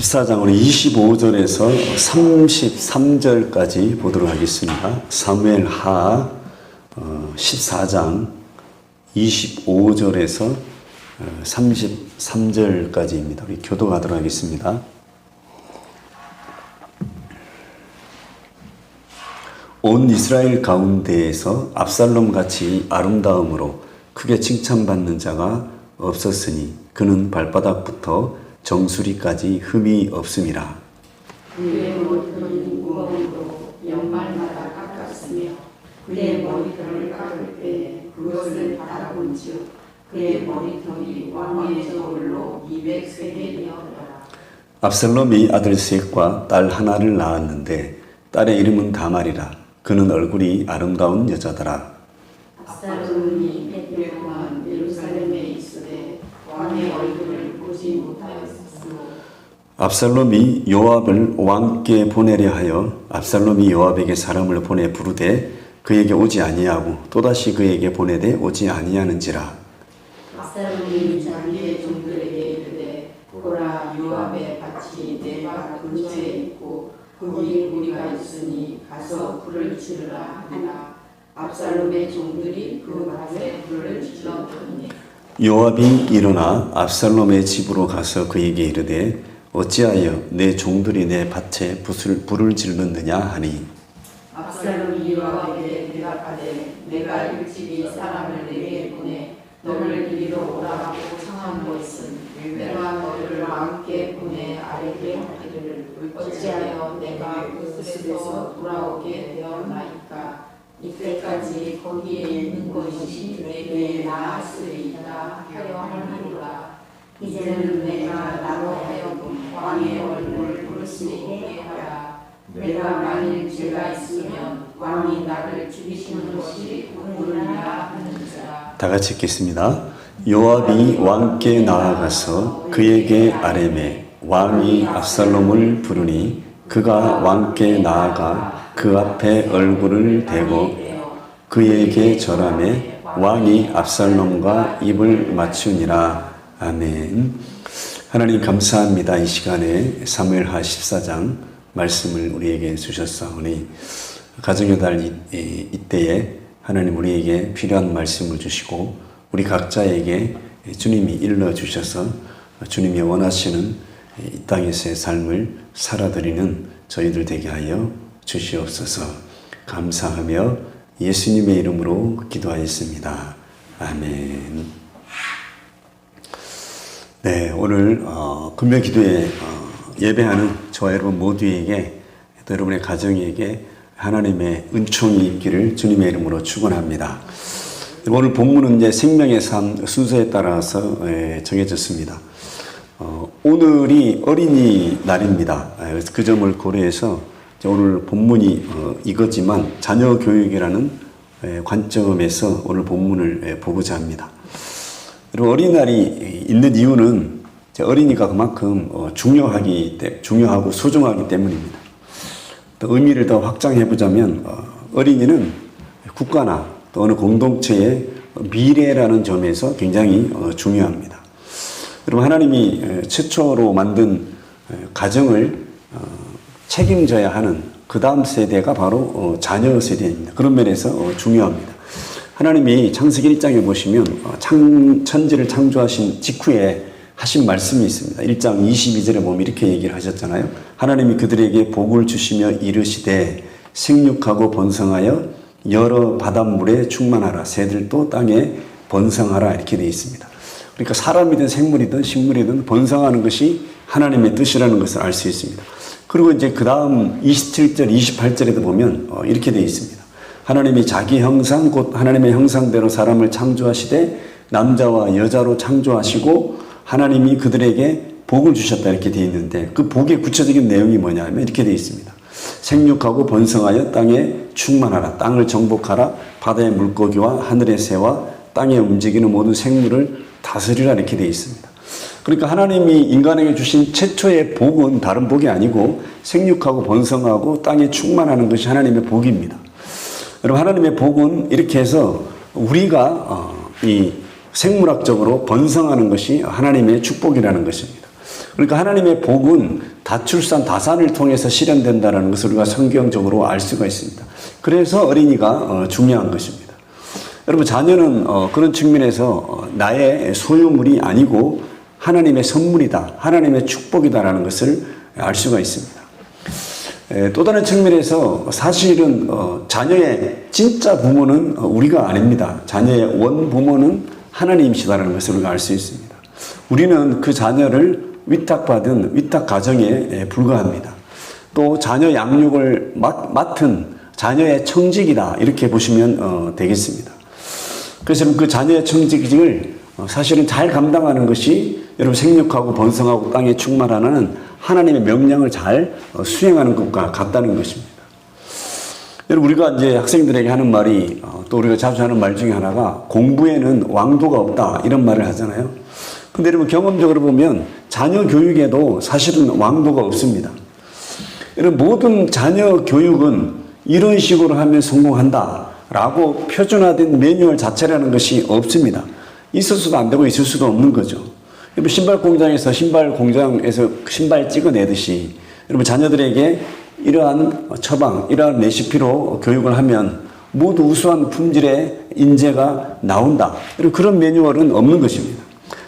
14장 우리 25절에서 33절까지 보도록 하겠습니다. 사무엘 하 14장 25절에서 33절까지입니다. 우리 교독하도록 하겠습니다. 온 이스라엘 가운데에서 압살롬 같이 아름다움으로 크게 칭찬받는 자가 없었으니 그는 발바닥부터 정수리까지 흠이 없음이라. 그의 머리털은 구멍으로 연말마다 깎았으며 그의 머리털을 깎을 때 그것을 바라본즉 그의 머리털이 왕의 저울로 200세겔이었더라. 압살롬이 아들 셋과 딸 하나를 낳았는데 딸의 이름은 다말이라. 그는 얼굴이 아름다운 여자더라. 압살롬이 100년 동안 예루살렘에 있으되 왕의 얼굴을 보지 못하였으므로 압살롬이 요압을 왕께 보내려 하여 압살롬이 요압에게 사람을 보내 부르되 그에게 오지 아니하고 또다시 그에게 보내되 오지 아니하는지라. 압살롬이 자기의 종들에게 이르되 보라, 요압의 밭이 내 밭 근처에 있고 거기 우리가 있으니 가서 불을 지르라 하니라. 압살롬의 종들이 그 밭에 불을 질렀더니 요압이 일어나 압살롬의 집으로 가서 그에게 이르되 어찌하여 내 종들이 내 밭에 불을 질렀느냐 하니. 압살롬이 요압에게 대답하되 내가 일찍이 사람을 내게 보내 너를 이리로 오라고 청한 것은 내가 너를 왕께 보내 아뢰게 하기를 어찌하여 내가 그곳에서 돌아오게 되었나이까. 이때까지 거기에 있는 것이 내게 나았으리이다 하여 하노라. 이제는 내가 나로 하여금 왕의 얼굴을 볼 수 있게 하라. 내가 만일 죄가 있으면 왕이 나를 죽이시는 것이 옳으냐 하는지라. 다 같이 읽겠습니다. 요압이 왕께 나아가서 그에게 아뢰매 왕이 압살롬을 부르니 그가 왕께 나아가 그 앞에 얼굴을 대고 그에게 절하매 왕이 압살롬과 입을 맞추니라. 아멘. 하나님 감사합니다. 이 시간에 사무엘하 14장 말씀을 우리에게 주셨사오니 가정의 달 이때에 하나님 우리에게 필요한 말씀을 주시고 우리 각자에게 주님이 일러주셔서 주님이 원하시는 이 땅에서의 삶을 살아드리는 저희들 되게 하여 주시옵소서. 감사하며 예수님의 이름으로 기도하였습니다. 아멘. 네, 오늘 금요 기도에 예배하는 저와 여러분 모두에게 또 여러분의 가정에게 하나님의 은총이 있기를 주님의 이름으로 축원합니다. 오늘 본문은 이제 생명의 삶 순서에 따라서 정해졌습니다. 오늘이 어린이날입니다. 그래서 그 점을 고려해서 오늘 본문이 이거지만 자녀 교육이라는 관점에서 오늘 본문을 보고자 합니다. 여러분 어린이날이 있는 이유는 어린이가 그만큼 중요하고 소중하기 때문입니다. 또 의미를 더 확장해 보자면 어린이는 국가나 또 어느 공동체의 미래라는 점에서 굉장히 중요합니다. 여러분 하나님이 최초로 만든 가정을 책임져야 하는 그 다음 세대가 바로 자녀 세대입니다. 그런 면에서 중요합니다. 하나님이 창세기 1장에 보시면 천지를 창조하신 직후에 하신 말씀이 있습니다. 1장 22절에 보면 이렇게 얘기를 하셨잖아요. 하나님이 그들에게 복을 주시며 이르시되 생육하고 번성하여 여러 바닷물에 충만하라. 새들도 땅에 번성하라. 이렇게 되어 있습니다. 그러니까 사람이든 생물이든 식물이든 번성하는 것이 하나님의 뜻이라는 것을 알 수 있습니다. 그리고 이제 그 다음 27절, 28절에도 보면 이렇게 되어 있습니다. 하나님이 자기 형상, 곧 하나님의 형상대로 사람을 창조하시되 남자와 여자로 창조하시고 하나님이 그들에게 복을 주셨다 이렇게 되어 있는데 그 복의 구체적인 내용이 뭐냐 하면 이렇게 되어 있습니다. 생육하고 번성하여 땅에 충만하라. 땅을 정복하라. 바다의 물고기와 하늘의 새와 땅에 움직이는 모든 생물을 다스리라 이렇게 되어 있습니다. 그러니까 하나님이 인간에게 주신 최초의 복은 다른 복이 아니고 생육하고 번성하고 땅에 충만하는 것이 하나님의 복입니다. 여러분 하나님의 복은 이렇게 해서 우리가 이 생물학적으로 번성하는 것이 하나님의 축복이라는 것입니다. 그러니까 하나님의 복은 다출산 다산을 통해서 실현된다는 것을 우리가 성경적으로 알 수가 있습니다. 그래서 어린이가 중요한 것입니다. 여러분, 자녀는 그런 측면에서 나의 소유물이 아니고 하나님의 선물이다, 하나님의 축복이다라는 것을 알 수가 있습니다. 또 다른 측면에서 사실은 자녀의 진짜 부모는 우리가 아닙니다. 자녀의 원부모는 하나님이시다라는 것을 우리가 알 수 있습니다. 우리는 그 자녀를 위탁받은 위탁 가정에 불과합니다. 또 자녀 양육을 맡은 자녀의 청직이다, 이렇게 보시면 되겠습니다. 그래서 그 자녀의 청직을 사실은 잘 감당하는 것이 여러분 생육하고 번성하고 땅에 충만하는 하나님의 명령을 잘 수행하는 것과 같다는 것입니다. 여러분, 우리가 이제 학생들에게 하는 말이 또 우리가 자주 하는 말 중에 하나가 공부에는 왕도가 없다, 이런 말을 하잖아요. 근데 여러분, 경험적으로 보면 자녀 교육에도 사실은 왕도가 없습니다. 여러분, 모든 자녀 교육은 이런 식으로 하면 성공한다 라고 표준화된 매뉴얼 자체라는 것이 없습니다. 있을 수도 안 되고 있을 수도 없는 거죠. 여러분, 신발 공장에서 신발 찍어내듯이 여러분, 자녀들에게 이러한 처방, 이러한 레시피로 교육을 하면 모두 우수한 품질의 인재가 나온다, 그런 매뉴얼은 없는 것입니다.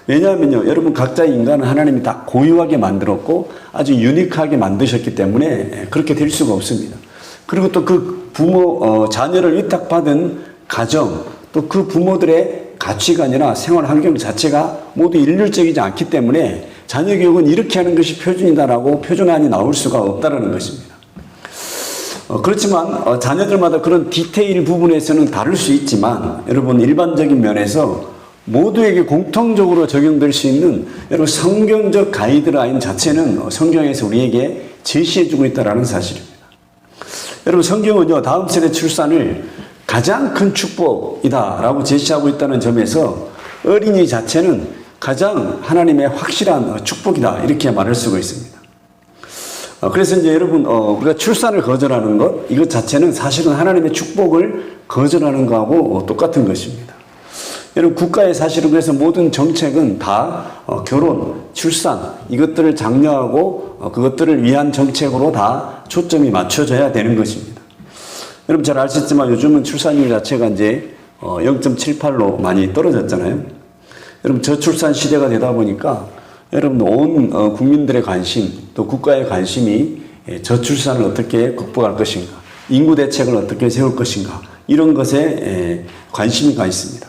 왜냐하면요, 여러분, 각자의 인간은 하나님이 다 고유하게 만들었고 아주 유니크하게 만드셨기 때문에 그렇게 될 수가 없습니다. 그리고 또 그 자녀를 위탁받은 가정, 또 그 부모들의 가치관이나 생활 환경 자체가 모두 일률적이지 않기 때문에 자녀 교육은 이렇게 하는 것이 표준이다라고 표준안이 나올 수가 없다는 것입니다. 그렇지만 자녀들마다 그런 디테일 부분에서는 다를 수 있지만 여러분, 일반적인 면에서 모두에게 공통적으로 적용될 수 있는 여러분 성경적 가이드라인 자체는 성경에서 우리에게 제시해주고 있다는 사실입니다. 여러분, 성경은요, 다음 세대 출산을 가장 큰 축복이다라고 제시하고 있다는 점에서 어린이 자체는 가장 하나님의 확실한 축복이다, 이렇게 말할 수가 있습니다. 그래서 이제 여러분, 우리가 출산을 거절하는 것, 이것 자체는 사실은 하나님의 축복을 거절하는 것하고 똑같은 것입니다. 여러분, 국가의 사실은 그래서 모든 정책은 다 결혼, 출산, 이것들을 장려하고 그것들을 위한 정책으로 다 초점이 맞춰져야 되는 것입니다. 여러분, 잘 아시지만 요즘은 출산율 자체가 이제 0.78로 많이 떨어졌잖아요. 여러분, 저출산 시대가 되다 보니까 여러분, 온 국민들의 관심, 또 국가의 관심이 저출산을 어떻게 극복할 것인가, 인구 대책을 어떻게 세울 것인가, 이런 것에 관심이 가 있습니다.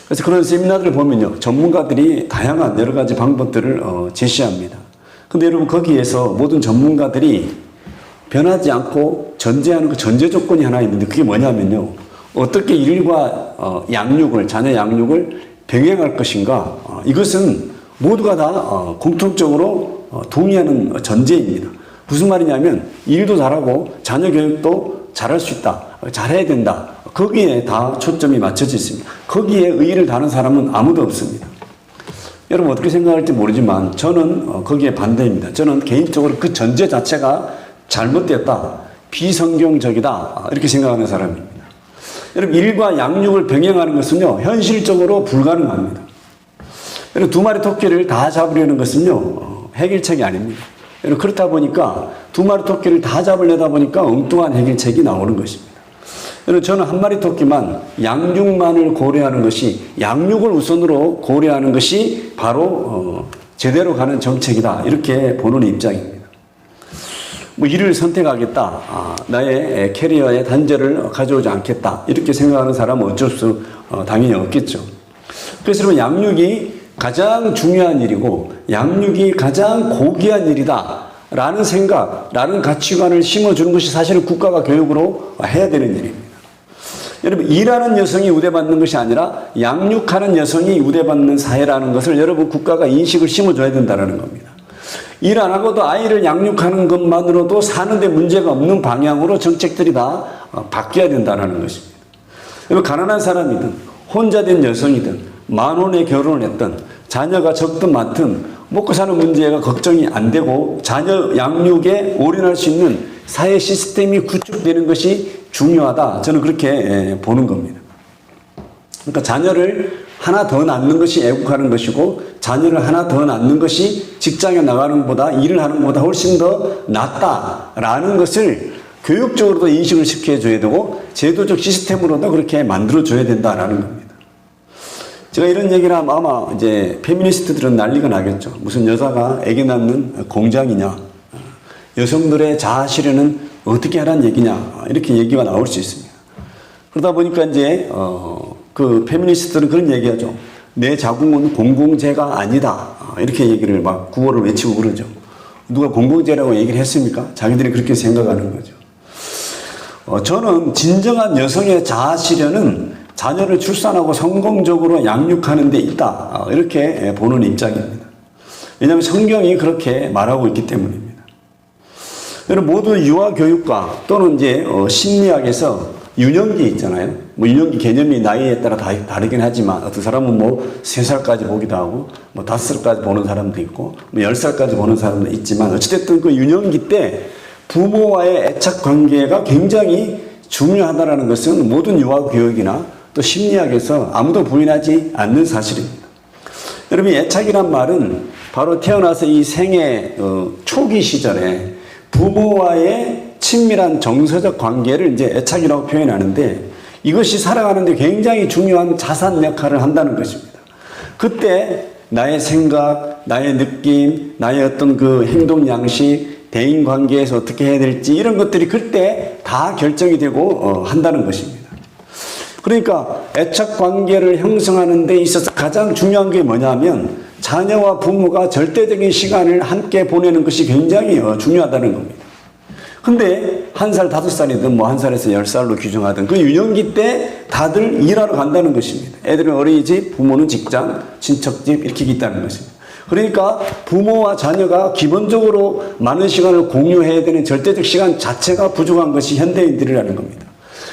그래서 그런 세미나들을 보면요, 전문가들이 다양한 여러 가지 방법들을 제시합니다. 근데 여러분, 거기에서 모든 전문가들이 변하지 않고 전제하는 그 전제 조건이 하나 있는데 그게 뭐냐면요, 어떻게 일과 자녀 양육을 병행할 것인가, 이것은 모두가 다 공통적으로 동의하는 전제입니다. 무슨 말이냐면 일도 잘하고 자녀 교육도 잘할 수 있다, 잘해야 된다, 거기에 다 초점이 맞춰져 있습니다. 거기에 의의를 다는 사람은 아무도 없습니다. 여러분, 어떻게 생각할지 모르지만 저는 거기에 반대입니다. 저는 개인적으로 그 전제 자체가 잘못되었다, 비성경적이다, 이렇게 생각하는 사람입니다. 여러분, 일과 양육을 병행하는 것은요, 현실적으로 불가능합니다. 여러분, 두 마리 토끼를 다 잡으려는 것은요, 해결책이 아닙니다. 여러분, 그렇다 보니까 두 마리 토끼를 다 잡으려다 보니까 엉뚱한 해결책이 나오는 것입니다. 여러분, 저는 한 마리 토끼만, 양육만을 고려하는 것이, 양육을 우선으로 고려하는 것이 바로 제대로 가는 정책이다, 이렇게 보는 입장입니다. 일을 선택하겠다, 나의 캐리어에 단절을 가져오지 않겠다, 이렇게 생각하는 사람은 어쩔 수 당연히 없겠죠. 그래서 여러분, 양육이 가장 중요한 일이고 양육이 가장 고귀한 일이다 라는 생각, 라는 가치관을 심어주는 것이 사실은 국가가 교육으로 해야 되는 일입니다. 여러분, 일하는 여성이 우대받는 것이 아니라 양육하는 여성이 우대받는 사회라는 것을 여러분, 국가가 인식을 심어줘야 된다는 겁니다. 일 안 하고도 아이를 양육하는 것만으로도 사는데 문제가 없는 방향으로 정책들이 다 바뀌어야 된다는 것입니다. 여러분, 가난한 사람이든 혼자 된 여성이든 만혼에 결혼을 했든 자녀가 적든 많든 먹고 사는 문제가 걱정이 안 되고 자녀 양육에 올인할 수 있는 사회 시스템이 구축되는 것이 중요하다, 저는 그렇게 보는 겁니다. 그러니까 자녀를 하나 더 낳는 것이 애국하는 것이고 자녀를 하나 더 낳는 것이 직장에 나가는 것보다 일을 하는 것보다 훨씬 더 낫다라는 것을 교육적으로도 인식을 시켜줘야 되고 제도적 시스템으로도 그렇게 만들어줘야 된다라는 겁니다. 제가 이런 얘기를 하면 아마 이제 페미니스트들은 난리가 나겠죠. 무슨 여자가 아기 낳는 공장이냐, 여성들의 자아 실현은 어떻게 하라는 얘기냐, 이렇게 얘기가 나올 수 있습니다. 그러다 보니까 이제 그 페미니스트들은 그런 얘기하죠. 내 자궁은 공공재가 아니다, 이렇게 얘기를 막 구호를 외치고 그러죠. 누가 공공재라고 얘기를 했습니까? 자기들이 그렇게 생각하는 거죠. 저는 진정한 여성의 자아 실현은 자녀를 출산하고 성공적으로 양육하는 데 있다, 이렇게 보는 입장입니다. 왜냐하면 성경이 그렇게 말하고 있기 때문입니다. 여러분, 모든 유아교육과 또는 이제 심리학에서 유년기 있잖아요. 뭐 유년기 개념이 나이에 따라 다르긴 하지만 어떤 사람은 뭐 3살까지 보기도 하고 뭐 5살까지 보는 사람도 있고 뭐 10살까지 보는 사람도 있지만 어찌됐든 그 유년기 때 부모와의 애착 관계가 굉장히 중요하다는 것은 모든 유아교육이나 또 심리학에서 아무도 부인하지 않는 사실입니다. 여러분, 애착이란 말은 바로 태어나서 이 생애 초기 시절에 부모와의 친밀한 정서적 관계를 이제 애착이라고 표현하는데 이것이 살아가는데 굉장히 중요한 자산 역할을 한다는 것입니다. 그때 나의 생각, 나의 느낌, 나의 어떤 그 행동 양식, 대인 관계에서 어떻게 해야 될지 이런 것들이 그때 다 결정이 되고 한다는 것입니다. 그러니까 애착 관계를 형성하는 데 있어서 가장 중요한 게 뭐냐면 자녀와 부모가 절대적인 시간을 함께 보내는 것이 굉장히 중요하다는 겁니다. 근데 1살, 5살이든 뭐 1살에서 10살로 규정하든 그 유년기 때 다들 일하러 간다는 것입니다. 애들은 어린이집, 부모는 직장, 친척집 이렇게 있다는 것입니다. 그러니까 부모와 자녀가 기본적으로 많은 시간을 공유해야 되는 절대적 시간 자체가 부족한 것이 현대인들이라는 겁니다.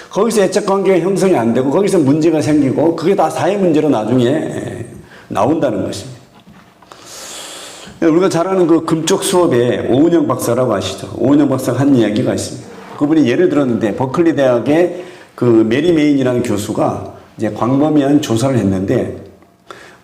거기서 애착관계가 형성이 안 되고 거기서 문제가 생기고 그게 다 사회 문제로 나중에 나온다는 것입니다. 우리가 잘 아는 그 금쪽 수업에 오은영 박사라고 아시죠? 오은영 박사가 한 이야기가 있습니다. 그분이 예를 들었는데 버클리 대학의 그 메리 메인이라는 교수가 이제 광범위한 조사를 했는데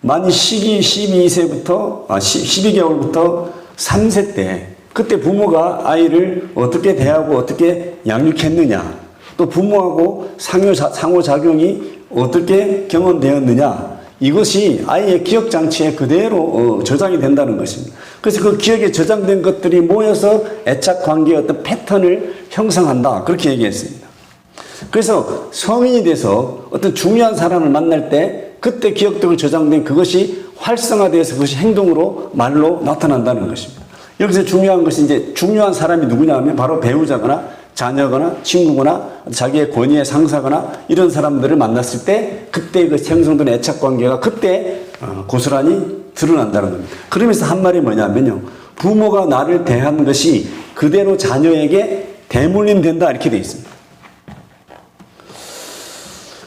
만 12개월부터 3세 때 그때 부모가 아이를 어떻게 대하고 어떻게 양육했느냐, 또 부모하고 상호작용이 어떻게 경험되었느냐, 이것이 아이의 기억장치에 그대로 저장이 된다는 것입니다. 그래서 그 기억에 저장된 것들이 모여서 애착관계의 어떤 패턴을 형성한다, 그렇게 얘기했습니다. 그래서 성인이 돼서 어떤 중요한 사람을 만날 때 그때 기억적으로 저장된 그것이 활성화되어서 그것이 행동으로 말로 나타난다는 것입니다. 여기서 중요한 것이 이제 중요한 사람이 누구냐 하면 바로 배우자거나 자녀거나 친구거나 자기의 권위의 상사거나 이런 사람들을 만났을 때 그때 그 형성된 애착관계가 그때 고스란히 드러난다는 겁니다. 그러면서 한 말이 뭐냐면요, 부모가 나를 대한 것이 그대로 자녀에게 대물림된다, 이렇게 되어 있습니다.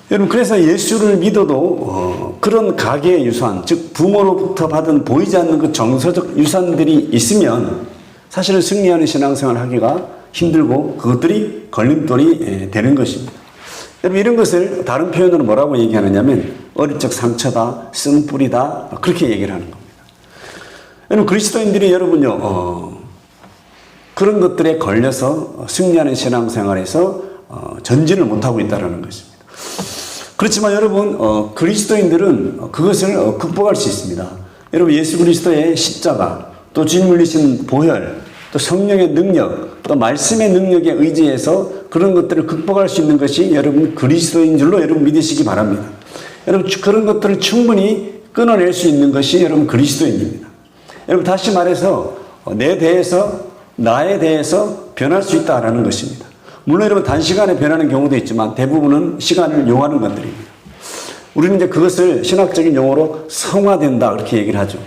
여러분, 그래서 예수를 믿어도 그런 가계의 유산, 즉 부모로부터 받은 보이지 않는 그 정서적 유산들이 있으면 사실은 승리하는 신앙생활을 하기가 힘들고 그것들이 걸림돌이 되는 것입니다. 여러분, 이런 것을 다른 표현으로 뭐라고 얘기하느냐면 어릴 적 상처다, 쓴뿌리다, 그렇게 얘기를 하는 겁니다. 여러분, 그리스도인들이 여러분요 그런 것들에 걸려서 승리하는 신앙생활에서 전진을 못하고 있다는 것입니다. 그렇지만 여러분, 그리스도인들은 그것을 극복할 수 있습니다. 여러분, 예수 그리스도의 십자가, 또 주님 물리신 보혈, 또 성령의 능력, 또 말씀의 능력에 의지해서 그런 것들을 극복할 수 있는 것이 여러분 그리스도인 줄로 여러분 믿으시기 바랍니다. 여러분, 그런 것들을 충분히 끊어낼 수 있는 것이 여러분 그리스도인입니다. 여러분, 다시 말해서 내 대해서, 나에 대해서 변할 수 있다라는 것입니다. 물론 여러분 단시간에 변하는 경우도 있지만 대부분은 시간을 요하는 것들입니다. 우리는 이제 그것을 신학적인 용어로 성화된다, 그렇게 얘기를 하죠.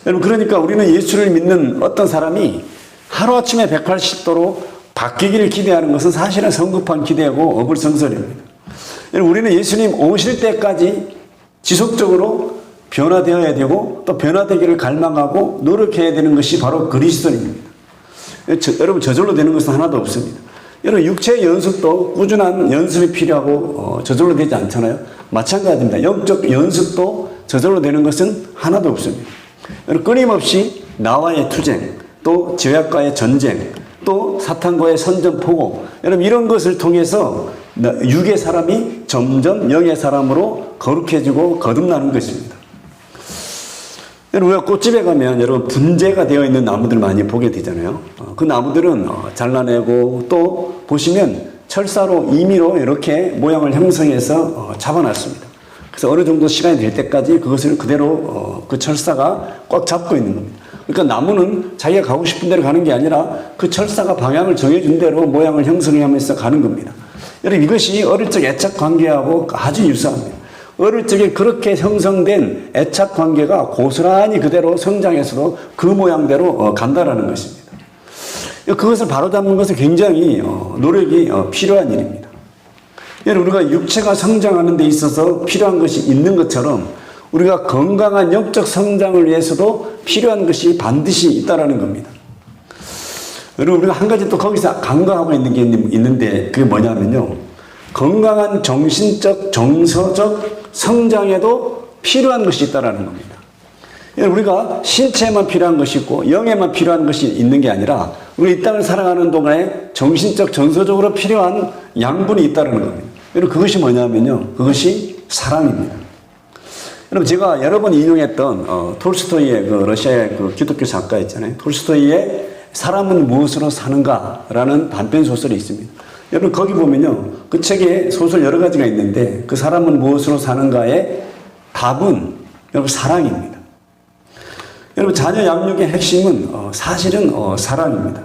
여러분, 그러니까 우리는 예수를 믿는 어떤 사람이 하루아침에 180도로 바뀌기를 기대하는 것은 사실은 성급한 기대고 어불성설입니다. 여러분, 우리는 예수님 오실 때까지 지속적으로 변화되어야 되고 또 변화되기를 갈망하고 노력해야 되는 것이 바로 그리스도입니다. 여러분, 저절로 되는 것은 하나도 없습니다. 여러분, 육체의 연습도 꾸준한 연습이 필요하고 저절로 되지 않잖아요. 마찬가지입니다. 영적 연습도 저절로 되는 것은 하나도 없습니다. 끊임없이 나와의 투쟁, 또 죄악과의 전쟁, 또 사탄과의 선전포고, 여러분 이런 것을 통해서 육의 사람이 점점 영의 사람으로 거룩해지고 거듭나는 것입니다. 여러분 우리가 꽃집에 가면 여러분 분재가 되어 있는 나무들 많이 보게 되잖아요. 그 나무들은 잘라내고 또 보시면 철사로 임의로 이렇게 모양을 형성해서 잡아놨습니다. 그래서 어느 정도 시간이 될 때까지 그것을 그대로 그 철사가 꽉 잡고 있는 겁니다. 그러니까 나무는 자기가 가고 싶은 대로 가는 게 아니라 그 철사가 방향을 정해준 대로 모양을 형성하면서 가는 겁니다. 여러분 이것이 어릴 적 애착 관계하고 아주 유사합니다. 어릴 적에 그렇게 형성된 애착 관계가 고스란히 그대로 성장해서도 그 모양대로 간다라는 것입니다. 그것을 바로잡는 것은 굉장히 노력이 필요한 일입니다. 여러분 우리가 육체가 성장하는 데 있어서 필요한 것이 있는 것처럼 우리가 건강한 영적 성장을 위해서도 필요한 것이 반드시 있다라는 겁니다. 여러분 우리가 한 가지 또 거기서 간과하고 있는 게 있는데 그게 뭐냐면요. 건강한 정신적, 정서적 성장에도 필요한 것이 있다라는 겁니다. 우리가 신체에만 필요한 것이 있고 영에만 필요한 것이 있는 게 아니라 우리 이 땅을 살아가는 동안에 정신적, 정서적으로 필요한 양분이 있다는 겁니다. 여러분 그것이 뭐냐면요. 그것이 사랑입니다. 여러분 제가 여러 번 인용했던 톨스토이의 그 러시아의 그 기독교 작가 있잖아요. 톨스토이의 사람은 무엇으로 사는가라는 단편 소설이 있습니다. 여러분 거기 보면요. 그 책에 소설 여러 가지가 있는데 그 사람은 무엇으로 사는가의 답은 여러분 사랑입니다. 여러분 자녀 양육의 핵심은 사실은 사랑입니다.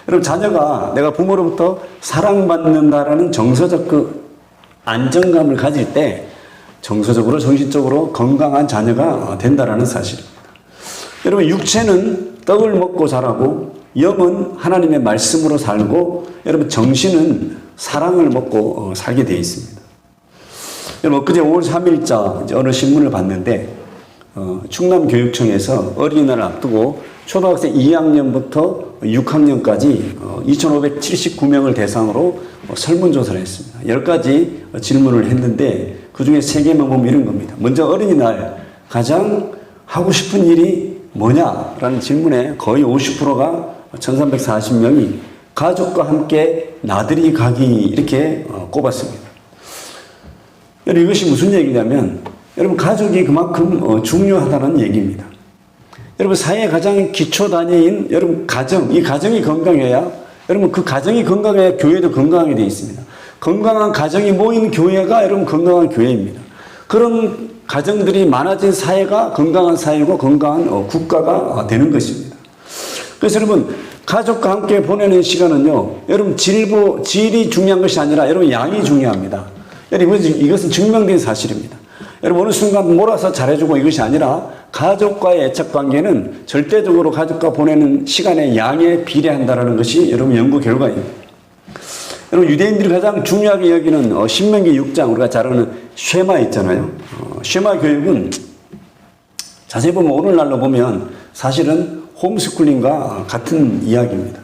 여러분 자녀가 내가 부모로부터 사랑받는다라는 정서적 그 안정감을 가질 때 정서적으로 정신적으로 건강한 자녀가 된다라는 사실입니다. 여러분 육체는 떡을 먹고 자라고 영은 하나님의 말씀으로 살고 여러분 정신은 사랑을 먹고 살게 되어 있습니다. 여러분 엊그제 5월 3일자 어느 신문을 봤는데 충남교육청에서 어린이날을 앞두고 초등학생 2학년부터 6학년까지 2,579명을 대상으로 설문조사를 했습니다. 10가지 질문을 했는데 그중에 3개만 보면 이런 겁니다. 먼저 어린이날 가장 하고 싶은 일이 뭐냐라는 질문에 거의 50%가 1,340명이 가족과 함께 나들이 가기 이렇게 꼽았습니다. 여러분 이것이 무슨 얘기냐면 여러분 가족이 그만큼 중요하다는 얘기입니다. 여러분 사회의 가장 기초 단위인 여러분 가정, 이 가정이 건강해야 여러분 그 가정이 건강해야 교회도 건강하게 되어 있습니다. 건강한 가정이 모인 교회가 여러분 건강한 교회입니다. 그런 가정들이 많아진 사회가 건강한 사회고 건강한 국가가 되는 것입니다. 그래서 여러분 가족과 함께 보내는 시간은요 여러분 질이 중요한 것이 아니라 여러분 양이 중요합니다. 여러분 이것은 증명된 사실입니다. 여러분 어느 순간 몰아서 잘해주고 이것이 아니라 가족과의 애착관계는 절대적으로 가족과 보내는 시간의 양에 비례한다는 것이 여러분 연구 결과입니다. 여러분 유대인들이 가장 중요하게 여기는 신명기 6장 우리가 잘 아는 쉐마 있잖아요. 쉐마 교육은 자세히 보면 오늘날로 보면 사실은 홈스쿨링과 같은 이야기입니다.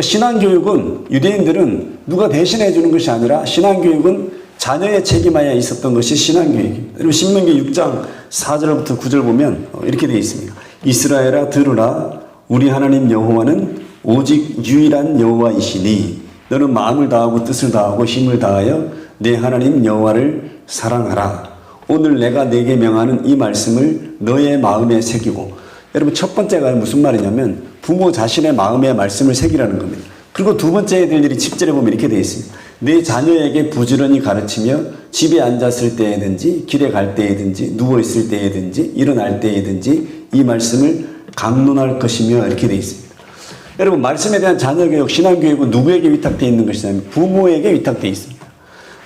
신앙교육은 유대인들은 누가 대신해 주는 것이 아니라 신앙교육은 자녀의 책임하에 있었던 것이 신앙교육입니다. 여러분 신명기 6장 4절부터 9절 보면 이렇게 되어 있습니다. 이스라엘아 들으라 우리 하나님 여호와는 오직 유일한 여호와이시니 너는 마음을 다하고 뜻을 다하고 힘을 다하여 내 하나님 여호와를 사랑하라. 오늘 내가 내게 명하는 이 말씀을 너의 마음에 새기고 여러분 첫 번째가 무슨 말이냐면 부모 자신의 마음에 말씀을 새기라는 겁니다. 그리고 두 번째 해야 될 일이 10절에 보면 이렇게 되어 있습니다. 내 자녀에게 부지런히 가르치며 집에 앉았을 때에든지 길에 갈 때에든지 누워있을 때에든지 일어날 때에든지 이 말씀을 강론할 것이며 이렇게 되어 있습니다. 여러분 말씀에 대한 자녀교육, 신앙교육은 누구에게 위탁되어 있는 것이냐면 부모에게 위탁되어 있습니다.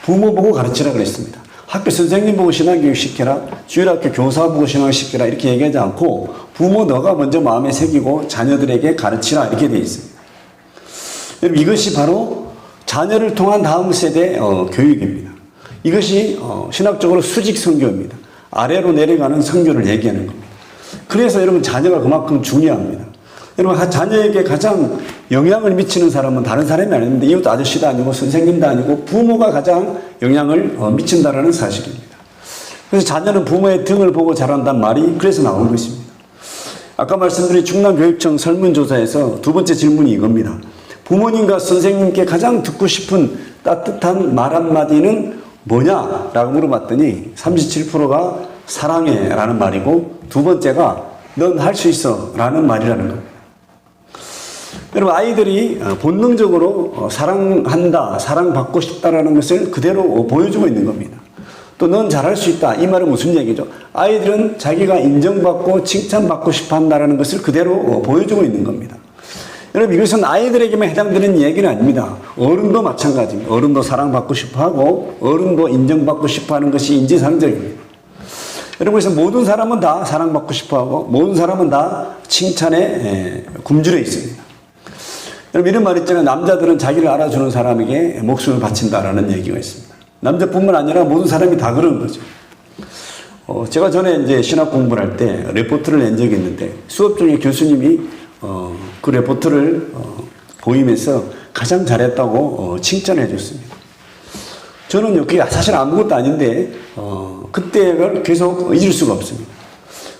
부모 보고 가르치라 그랬습니다. 학교 선생님 보고 신앙교육 시켜라, 주일학교 교사 보고 신앙 시켜라 이렇게 얘기하지 않고 부모 너가 먼저 마음에 새기고 자녀들에게 가르치라 이렇게 되어 있습니다. 여러분 이것이 바로 자녀를 통한 다음 세대 교육입니다. 이것이 신학적으로 수직 선교입니다. 아래로 내려가는 선교를 얘기하는 겁니다. 그래서 여러분 자녀가 그만큼 중요합니다. 여러분 자녀에게 가장 영향을 미치는 사람은 다른 사람이 아닌데 이웃 아저씨도 아니고 선생님도 아니고 부모가 가장 영향을 미친다라는 사실입니다. 그래서 자녀는 부모의 등을 보고 자란다는 말이 그래서 나온 것입니다. 아까 말씀드린 충남교육청 설문조사에서 두 번째 질문이 이겁니다. 부모님과 선생님께 가장 듣고 싶은 따뜻한 말 한마디는 뭐냐? 라고 물어봤더니 37%가 사랑해 라는 말이고 두 번째가 넌 할 수 있어 라는 말이라는 겁니다. 여러분, 아이들이 본능적으로 사랑한다, 사랑받고 싶다라는 것을 그대로 보여주고 있는 겁니다. 또 넌 잘할 수 있다. 이 말은 무슨 얘기죠? 아이들은 자기가 인정받고 칭찬받고 싶어 한다는 것을 그대로 보여주고 있는 겁니다. 여러분, 이것은 아이들에게만 해당되는 얘기는 아닙니다. 어른도 마찬가지입니다. 어른도 사랑받고 싶어 하고 어른도 인정받고 싶어 하는 것이 인지상정입니다. 여러분, 그래서 모든 사람은 다 사랑받고 싶어 하고 모든 사람은 다 칭찬에 굶주려 있습니다. 여러분, 이런 말 있잖아요. 남자들은 자기를 알아주는 사람에게 목숨을 바친다라는 얘기가 있습니다. 남자뿐만 아니라 모든 사람이 다 그런 거죠. 제가 전에 이제 신학 공부를 할 때 레포트를 낸 적이 있는데 수업 중에 교수님이 그 레포트를 보이면서 가장 잘했다고 칭찬해 줬습니다. 저는 그게 사실 아무것도 아닌데 그때를 계속 잊을 수가 없습니다.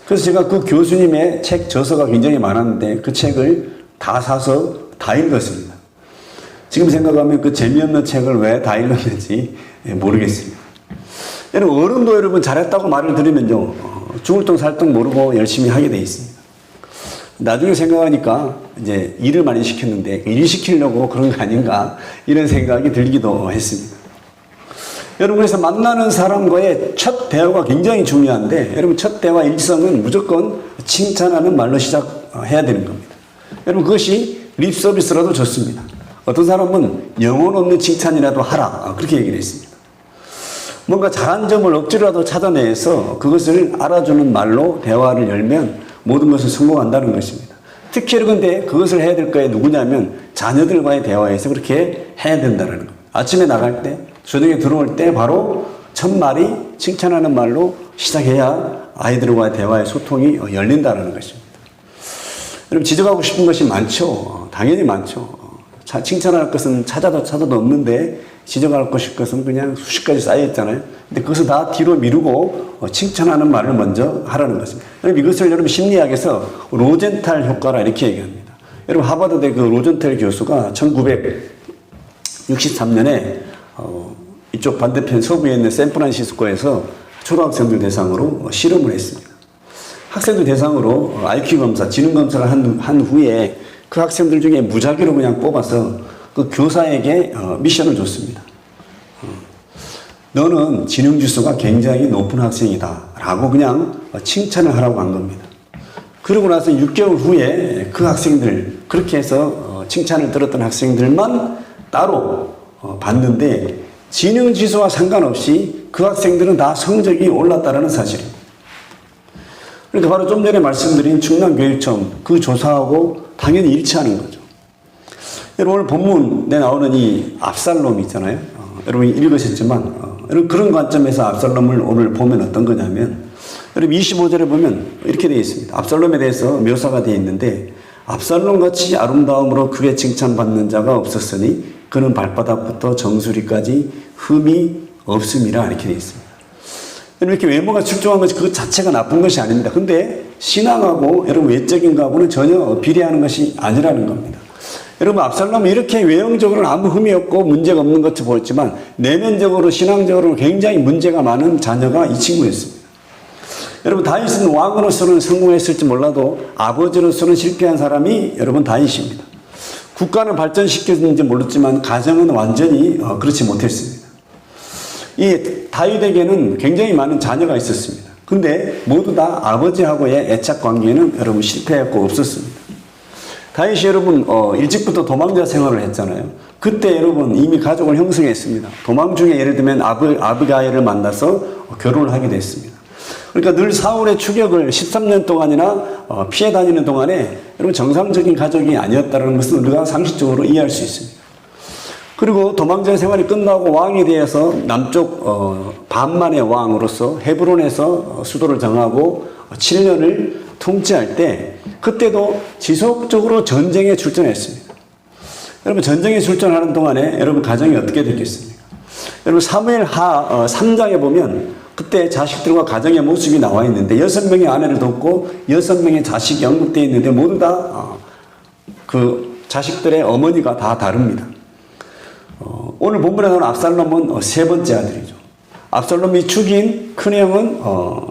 그래서 제가 그 교수님의 책 저서가 굉장히 많았는데 그 책을 다 사서 다 읽었습니다. 지금 생각하면 그 재미없는 책을 왜 다 읽었는지 모르겠습니다. 여러분, 어른도 여러분 잘했다고 말을 들으면요, 죽을 똥 살 똥 모르고 열심히 하게 돼 있습니다. 나중에 생각하니까 이제 일을 많이 시켰는데 일 시키려고 그런 거 아닌가 이런 생각이 들기도 했습니다. 여러분, 그래서 만나는 사람과의 첫 대화가 굉장히 중요한데 여러분, 첫 대화 일성은 무조건 칭찬하는 말로 시작해야 되는 겁니다. 여러분, 그것이 립 서비스라도 좋습니다. 어떤 사람은 영혼 없는 칭찬이라도 하라 그렇게 얘기를 했습니다. 뭔가 잘한 점을 억지로라도 찾아내서 그것을 알아주는 말로 대화를 열면 모든 것을 성공한다는 것입니다. 특히 그런데 그것을 해야 될 거에 누구냐면 자녀들과의 대화에서 그렇게 해야 된다는 겁니다. 아침에 나갈 때, 저녁에 들어올 때 바로 첫 말이 칭찬하는 말로 시작해야 아이들과의 대화의 소통이 열린다는 것입니다. 여러분, 지적하고 싶은 것이 많죠. 당연히 많죠. 칭찬할 것은 찾아도 없는데 지적할 것은 그냥 수십 가지 쌓여있잖아요. 근데 그것을 다 뒤로 미루고 칭찬하는 말을 먼저 하라는 것입니다. 여러분, 이것을 여러분 심리학에서 로젠탈 효과라 이렇게 얘기합니다. 여러분, 하버드대 그 로젠탈 교수가 1963년에 이쪽 반대편 서부에 있는 샌프란시스코에서 초등학생들 대상으로 실험을 했습니다. 학생들 대상으로 IQ 검사, 지능 검사를 한 후에 그 학생들 중에 무작위로 그냥 뽑아서 그 교사에게 미션을 줬습니다. 너는 지능 지수가 굉장히 높은 학생이다 라고 그냥 칭찬을 하라고 한 겁니다. 그러고 나서 6개월 후에 그 학생들, 그렇게 해서 칭찬을 들었던 학생들만 따로 봤는데 지능 지수와 상관없이 그 학생들은 다 성적이 올랐다는 사실입니다. 그러니까 바로 좀 전에 말씀드린 충남교육청 그 조사하고 당연히 일치하는 거죠. 여러분, 오늘 본문에 나오는 이 압살롬 있잖아요. 여러분이 읽으셨지만 여러분, 그런 관점에서 압살롬을 오늘 보면 어떤 거냐면 여러분 25절에 보면 이렇게 되어 있습니다. 압살롬에 대해서 묘사가 되어 있는데 압살롬같이 아름다움으로 크게 칭찬받는 자가 없었으니 그는 발바닥부터 정수리까지 흠이 없음이라 이렇게 되어 있습니다. 이렇게 외모가 출중한 것이 그 자체가 나쁜 것이 아닙니다. 근데 신앙하고 여러분 외적인 거하고는 전혀 비례하는 것이 아니라는 겁니다. 여러분, 압살롬은 이렇게 외형적으로는 아무 흠이 없고 문제가 없는 것처럼 보였지만 내면적으로 신앙적으로 굉장히 문제가 많은 자녀가 이 친구였습니다. 여러분, 다윗은 왕으로서는 성공했을지 몰라도 아버지로서는 실패한 사람이 여러분 다윗입니다. 국가는 발전시켰는지 몰랐지만 가정은 완전히 그렇지 못했습니다. 이 다윗에게는 굉장히 많은 자녀가 있었습니다. 근데 모두 다 아버지하고의 애착 관계는 여러분 실패했고 없었습니다. 다윗이 여러분 일찍부터 도망자 생활을 했잖아요. 그때 여러분 이미 가족을 형성했습니다. 도망 중에 예를 들면 아비가일을 만나서 결혼을 하게 됐습니다. 그러니까 늘 사울의 추격을 13년 동안이나 피해 다니는 동안에 여러분 정상적인 가족이 아니었다는 것을 우리가 상식적으로 이해할 수 있습니다. 그리고 도망자 생활이 끝나고 왕이 되어서 남쪽 반만의 왕으로서 헤브론에서 수도를 정하고 7년을 통치할 때 그때도 지속적으로 전쟁에 출전했습니다. 여러분, 전쟁에 출전하는 동안에 여러분 가정이 어떻게 됐겠습니까? 여러분, 사무엘하 3장에 보면 그때 자식들과 가정의 모습이 나와 있는데 6명의 아내를 돕고 6명의 자식이 언급되어 있는데 모두 다 그 자식들의 어머니가 다 다릅니다. 오늘 본문에 나오는 압살롬은 세 번째 아들이죠. 압살롬이 죽인 큰형은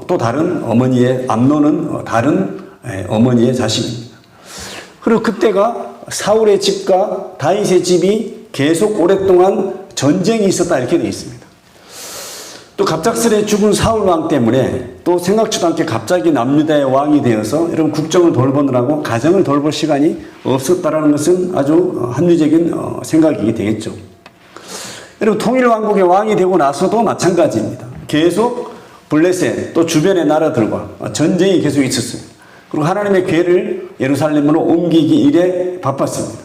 또 다른 어머니의, 암논은 다른 어머니의 자식입니다. 그리고 그때가 사울의 집과 다윗의 집이 계속 오랫동안 전쟁이 있었다 이렇게 되어 있습니다. 또 갑작스레 죽은 사울 왕 때문에 또 생각지도 않게 갑자기 남유다의 왕이 되어서 여러분 국정을 돌보느라고 가정을 돌볼 시간이 없었다라는 것은 아주 합리적인 생각이 되겠죠. 여러분 통일왕국의 왕이 되고 나서도 마찬가지입니다. 계속 블레셋 또 주변의 나라들과 전쟁이 계속 있었습니다. 그리고 하나님의 궤를 예루살렘으로 옮기기 일에 바빴습니다.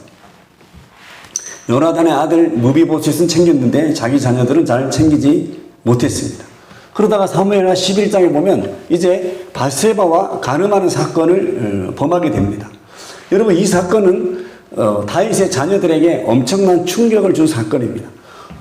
요나단의 아들 무비보셋은 챙겼는데 자기 자녀들은 잘 챙기지 못했습니다. 그러다가 사무엘하 11장에 보면 이제 바세바와 간음하는 사건을 범하게 됩니다. 여러분 이 사건은 다윗의 자녀들에게 엄청난 충격을 준 사건입니다.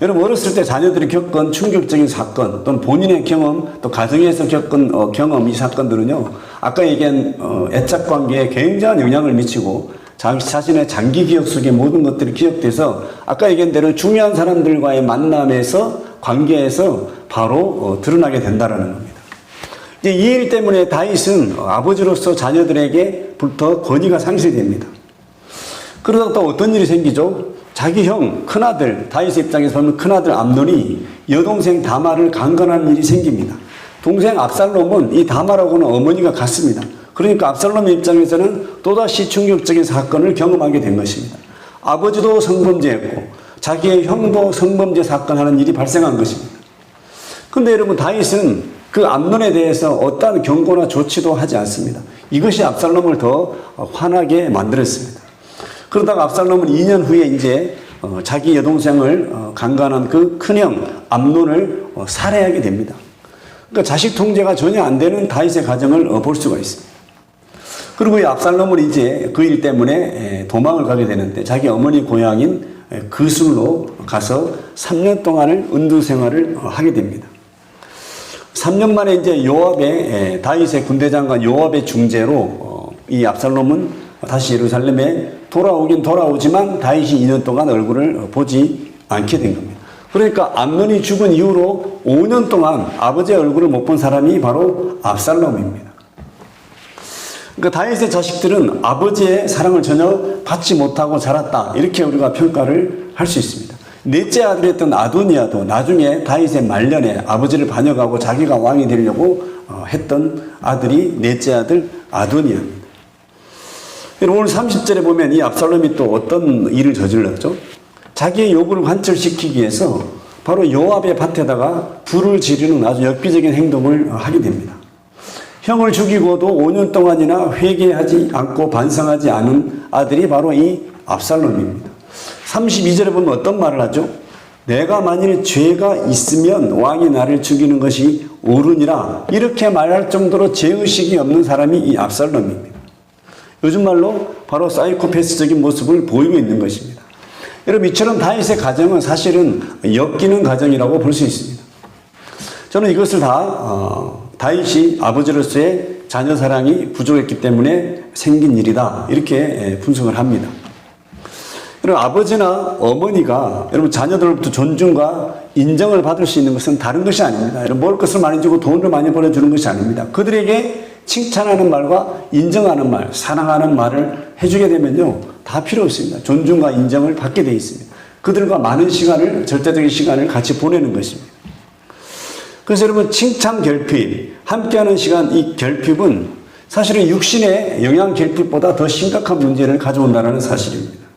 여러분 어렸을 때 자녀들이 겪은 충격적인 사건 또는 본인의 경험 또 가정에서 겪은 경험 이 사건들은요 아까 얘기한 애착관계에 굉장한 영향을 미치고 자신의 장기 기억 속에 모든 것들이 기억돼서 아까 얘기한 대로 중요한 사람들과의 만남에서 관계에서 바로 드러나게 된다는 겁니다. 이제 이 일 때문에 다윗은 아버지로서 자녀들에게부터 권위가 상실됩니다. 그러다가 또 어떤 일이 생기죠? 자기 형 큰아들 다윗의 입장에서 보면 큰아들 암논이 여동생 다말을 강간하는 일이 생깁니다. 동생 압살롬은 이 다말하고는 어머니가 같습니다. 그러니까 압살롬의 입장에서는 또다시 충격적인 사건을 경험하게 된 것입니다. 아버지도 성범죄했고 자기의 형도 성범죄 사건하는 일이 발생한 것입니다. 그런데 여러분 다윗은 그 암논에 대해서 어떠한 경고나 조치도 하지 않습니다. 이것이 압살롬을 더 화나게 만들었습니다. 그러다가 압살롬은 2년 후에 이제 자기 여동생을 강간한 그 큰형 암논을 살해하게 됩니다. 그러니까 자식 통제가 전혀 안 되는 다윗의 가정을 볼 수가 있습니다. 그리고 이 압살롬은 이제 그 일 때문에 도망을 가게 되는데 자기 어머니 고향인 그술로 가서 3년 동안을 은두 생활을 하게 됩니다. 3년 만에 이제 요압의 다윗의 군대장관 요압의 중재로 이 압살롬은 다시 예루살렘에 돌아오긴 돌아오지만 다윗이 2년 동안 얼굴을 보지 않게 된 겁니다. 그러니까 암논이 죽은 이후로 5년 동안 아버지의 얼굴을 못 본 사람이 바로 압살롬입니다. 그러니까 다윗의 자식들은 아버지의 사랑을 전혀 받지 못하고 자랐다 이렇게 우리가 평가를 할 수 있습니다. 넷째 아들이었던 아도니아도 나중에 다윗의 말년에 아버지를 반역하고 자기가 왕이 되려고 했던 아들이 넷째 아들 아도니아입니다. 오늘 30절에 보면 이 압살롬이 또 어떤 일을 저질렀죠? 자기의 요구를 관철시키기 위해서 바로 요압의 밭에다가 불을 지르는 아주 엽기적인 행동을 하게 됩니다. 형을 죽이고도 5년 동안이나 회개하지 않고 반성하지 않은 아들이 바로 이 압살롬입니다. 32절에 보면 어떤 말을 하죠? 내가 만일 죄가 있으면 왕이 나를 죽이는 것이 옳으니라 이렇게 말할 정도로 죄의식이 없는 사람이 이 압살롬입니다. 요즘 말로 바로 사이코패스적인 모습을 보이고 있는 것입니다. 여러분 이처럼 다윗의 가정은 사실은 엮이는 가정이라고 볼 수 있습니다. 저는 이것을 다 다윗이 아버지로서의 자녀 사랑이 부족했기 때문에 생긴 일이다 이렇게 분석을 합니다. 여러분 아버지나 어머니가 여러분 자녀들로부터 존중과 인정을 받을 수 있는 것은 다른 것이 아닙니다. 여러분 먹을 것을 많이 주고 돈을 많이 벌어주는 것이 아닙니다. 그들에게 칭찬하는 말과 인정하는 말, 사랑하는 말을 해주게 되면요 다 필요 없습니다. 존중과 인정을 받게 되어 있습니다. 그들과 많은 시간을 절대적인 시간을 같이 보내는 것입니다. 그래서 여러분 칭찬 결핍, 함께하는 시간 이 결핍은 사실은 육신의 영양 결핍보다 더 심각한 문제를 가져온다는 사실입니다.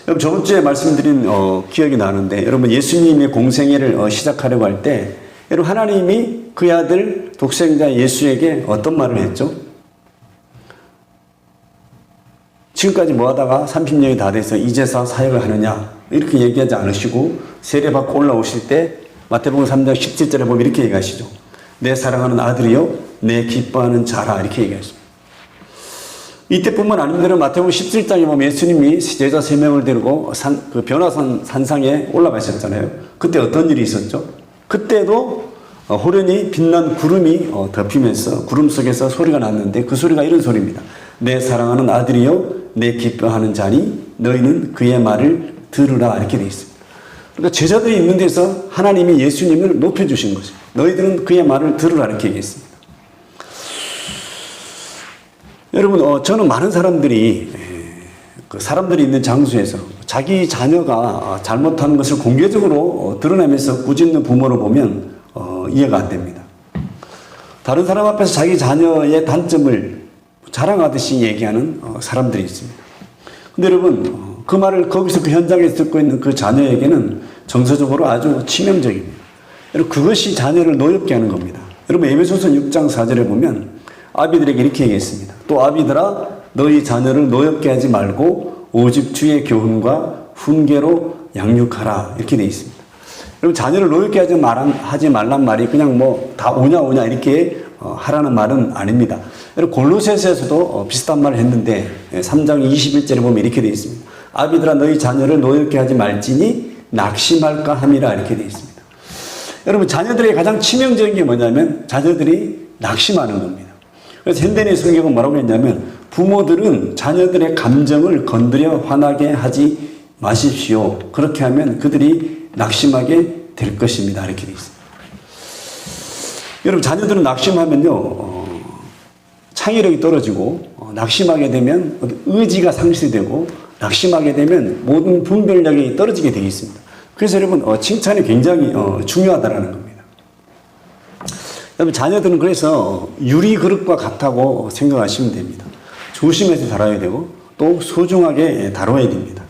여러분 저번 주에 말씀드린 기억이 나는데 여러분 예수님의 공생애를 시작하려고 할 때 여러분 하나님이 그의 아들 독생자 예수에게 어떤 말을 했죠? 지금까지 뭐 하다가 30년이 다 돼서 이제서 사역을 하느냐 이렇게 얘기하지 않으시고 세례받고 올라오실 때 마태복음 3장 17절에 보면 이렇게 얘기하시죠. 내 사랑하는 아들이요 내 기뻐하는 자라 이렇게 얘기하십니다. 이때뿐만 아니라 마태복음 17장에 보면 예수님이 제자 3명을 데리고 그 변화산 산상에 올라가셨잖아요. 그때 어떤 일이 있었죠? 그때도 호련히 빛난 구름이 덮이면서 구름 속에서 소리가 났는데 그 소리가 이런 소리입니다. 내 사랑하는 아들이여 내 기뻐하는 자니 너희는 그의 말을 들으라 이렇게 되어 있습니다. 그러니까 제자들이 있는 데서 하나님이 예수님을 높여주신 거죠. 너희들은 그의 말을 들으라 이렇게 얘기했습니다. 여러분 저는 많은 사람들이 그 사람들이 있는 장소에서 자기 자녀가 잘못하는 것을 공개적으로 드러내면서 꾸짖는 부모를 보면 이해가 안 됩니다. 다른 사람 앞에서 자기 자녀의 단점을 자랑하듯이 얘기하는 사람들이 있습니다. 근데 여러분 그 말을 거기서 그 현장에서 듣고 있는 그 자녀에게는 정서적으로 아주 치명적입니다. 여러분 그것이 자녀를 노엽게 하는 겁니다. 여러분 에베소서 6장 4절에 보면 아비들에게 이렇게 얘기했습니다. 또 아비들아 너희 자녀를 노엽게 하지 말고 오직 주의 교훈과 훈계로 양육하라 이렇게 되어 있습니다. 여러분 자녀를 노엽게 하지 말란 말이 그냥 뭐 다 오냐 이렇게 하라는 말은 아닙니다. 여러분 골로새서에서도 비슷한 말을 했는데 3장 21절에 보면 이렇게 되어 있습니다. 아비들아 너희 자녀를 노엽게 하지 말지니 낙심할까 함이라 이렇게 되어 있습니다. 여러분 자녀들의 가장 치명적인 게 뭐냐면 자녀들이 낙심하는 겁니다. 그래서 현대인의 성경은 뭐라고 했냐면 부모들은 자녀들의 감정을 건드려 화나게 하지 마십시오. 그렇게 하면 그들이 낙심하게 될 것입니다. 이렇게 되어 있습니다. 여러분 자녀들은 낙심하면요 창의력이 떨어지고 낙심하게 되면 의지가 상실되고 낙심하게 되면 모든 분별력이 떨어지게 되어 있습니다. 그래서 여러분 칭찬이 굉장히 중요하다는 겁니다. 여러분 자녀들은 그래서 유리 그릇과 같다고 생각하시면 됩니다. 조심해서 다뤄야 되고 또 소중하게 다뤄야 됩니다.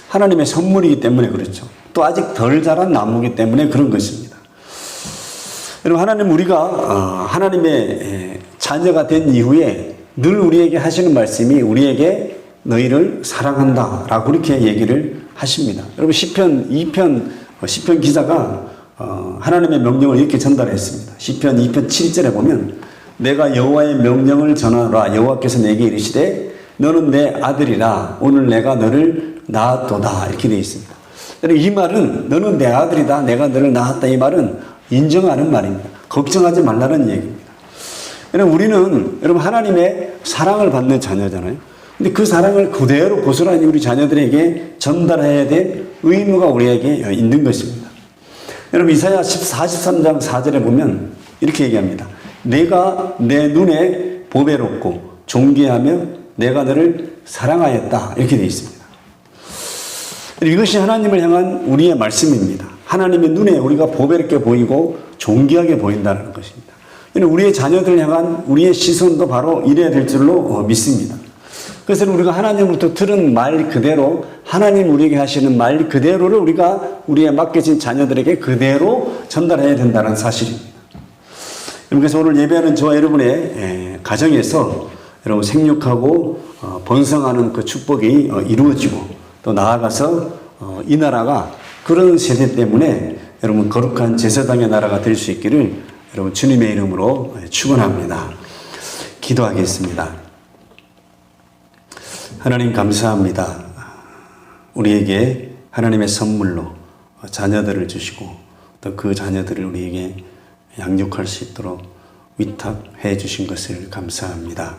하나님의 선물이기 때문에 그렇죠. 또 아직 덜 자란 나무이기 때문에 그런 것입니다. 여러분 하나님 우리가 하나님의 자녀가 된 이후에 늘 우리에게 하시는 말씀이 우리에게 너희를 사랑한다 라고 그렇게 얘기를 하십니다. 여러분 시편 2편 시편 기자가 하나님의 명령을 이렇게 전달했습니다. 시편 2편 7절에 보면 내가 여호와의 명령을 전하라 여호와께서 내게 이르시되 너는 내 아들이라 오늘 내가 너를 낳았도다 이렇게 되어 있습니다. 이 말은 너는 내 아들이다 내가 너를 낳았다 이 말은 인정하는 말입니다. 걱정하지 말라는 얘기입니다. 우리는 여러분 하나님의 사랑을 받는 자녀잖아요. 근데 그 사랑을 그대로 고스란히 우리 자녀들에게 전달해야 될 의무가 우리에게 있는 것입니다. 여러분 이사야 43장 4절에 보면 이렇게 얘기합니다. 내가 내 눈에 보배롭고 존귀하며 내가 너를 사랑하였다 이렇게 되어 있습니다. 이것이 하나님을 향한 우리의 말씀입니다. 하나님의 눈에 우리가 보배롭게 보이고 존귀하게 보인다는 것입니다. 우리의 자녀들을 향한 우리의 시선도 바로 이래야 될 줄로 믿습니다. 그래서 우리가 하나님으로부터 들은 말 그대로 하나님 우리에게 하시는 말 그대로를 우리가 우리의 맡겨진 자녀들에게 그대로 전달해야 된다는 사실입니다. 그래서 오늘 예배하는 저와 여러분의 가정에서 여러분 생육하고 번성하는 그 축복이 이루어지고 또 나아가서 이 나라가 그런 세대 때문에 여러분 거룩한 제사장의 나라가 될 수 있기를 여러분 주님의 이름으로 축원합니다. 기도하겠습니다. 하나님 감사합니다. 우리에게 하나님의 선물로 자녀들을 주시고 또 그 자녀들을 우리에게 양육할 수 있도록 위탁해 주신 것을 감사합니다.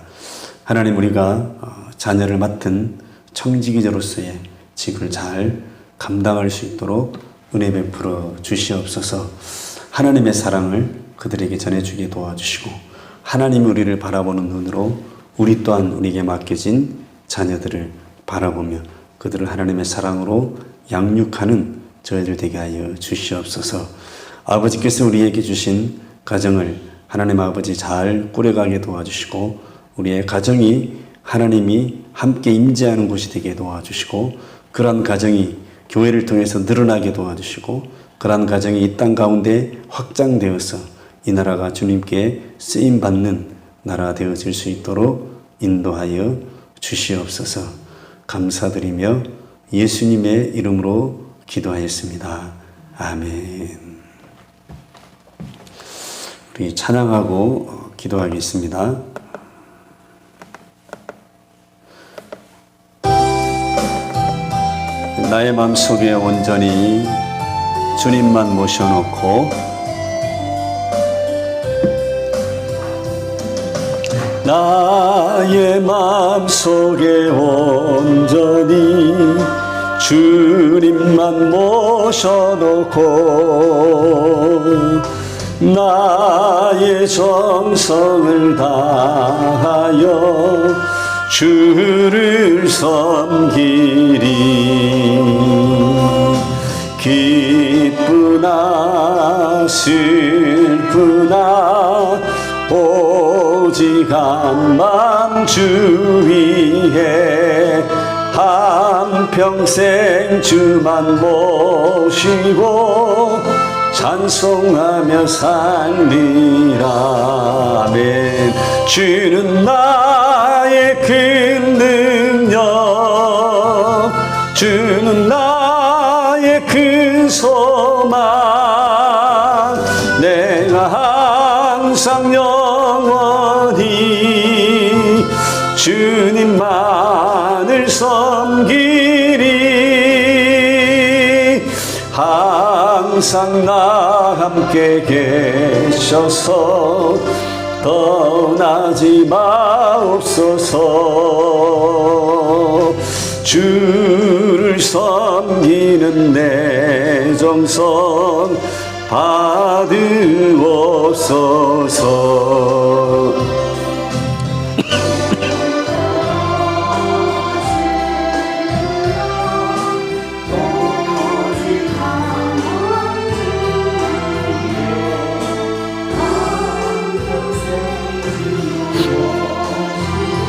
하나님 우리가 자녀를 맡은 청지기자로서의 직을 잘 감당할 수 있도록 은혜 베풀어 주시옵소서. 하나님의 사랑을 그들에게 전해주게 도와주시고 하나님이 우리를 바라보는 눈으로 우리 또한 우리에게 맡겨진 자녀들을 바라보며 그들을 하나님의 사랑으로 양육하는 저희들 되게 하여 주시옵소서. 아버지께서 우리에게 주신 가정을 하나님 아버지 잘 꾸려가게 도와주시고 우리의 가정이 하나님이 함께 임재하는 곳이 되게 도와주시고 그러한 가정이 교회를 통해서 늘어나게 도와주시고 그러한 가정이 이 땅 가운데 확장되어서 이 나라가 주님께 쓰임받는 나라 되어질 수 있도록 인도하여 주시옵소서. 감사드리며 예수님의 이름으로 기도하였습니다. 아멘. 우리 찬양하고 기도하겠습니다. 나의 마음속에 온전히 주님만 모셔놓고 나의 마음속에 온전히 주님만 모셔놓고 나의 정성을 다하여 주를 섬기리. 기쁘나 슬프나 오직 한맘 주 위에 한평생 주만 모시고 찬송하며 살리라. 아멘. 주는 나의 큰 능력, 주는 나의 큰 소망, 내가 항상 영원히 주님만을 섬기리. 항상 나 함께 계셔서 떠나지 마옵소서. 주를 섬기는 내 정성 받으옵소서.